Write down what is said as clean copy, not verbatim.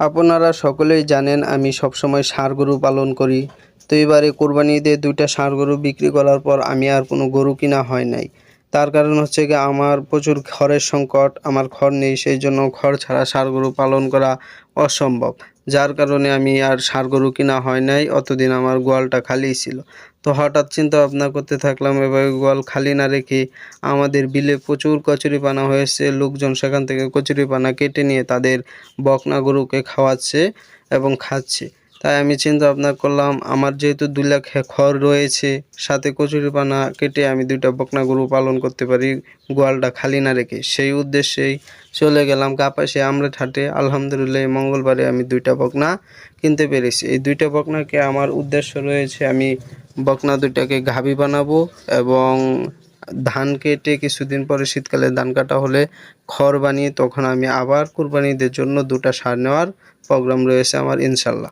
আপনারা সকলেই জানেন আমি সবসময় ষাঁড় গরু পালন করি। তো এবারে কোরবানি ঈদে ২টা ষাঁড় গরু বিক্রি করার পর আমি আর কোনো গরু কিনা হয় নাই। তার কারণ হচ্ছে গিয়ে আমার প্রচুর খড়ের সংকট, আমার খড় নেই, সেই জন্য খড় ছাড়া ষাঁড় গরু পালন করা অসম্ভব। যার কারণে আমি আর ষাঁড় গরু কিনা হয় নাই, অতদিন আমার গোয়ালটা খালিই ছিল। তো হঠাৎ চিন্তা ভাবনা করতে থাকলাম এভাবে গোয়াল খালি না রেখে আমাদের বিলে প্রচুর কচুরিপানা হয়েছে, লোকজন সেখান থেকে কচুরিপানা কেটে নিয়ে তাদের বকনা গরুকে খাওয়াচ্ছে এবং খাচ্ছে। তাই আমি চিন্তা ভাবনা করলাম আমার যেহেতু ২ লাখ খড় রয়েছে, সাথে কচুরিপানা কেটে আমি ২টা বকনা গরু পালন করতে পারি গোয়ালটা খালি না রেখে। সেই উদ্দেশ্যেই চলে গেলাম কাপাসিয়া আমরেট হাটে। আলহামদুলিল্লাহ এই মঙ্গলবারে আমি ২টা বকনা কিনতে পেরেছি। এই ২টা বকনাকে আমার উদ্দেশ্য রয়েছে আমি বকনা ২টাকে গাভী বানাবো এবং ধান কেটে কিছুদিন পরে শীতকালে ধান কাটা হলে খড় বানিয়ে তখন আমি আবার কুরবানি ঈদের জন্য ২টা ষাঁড় নেওয়ার প্রোগ্রাম রয়েছে আমার ইনশাল্লাহ।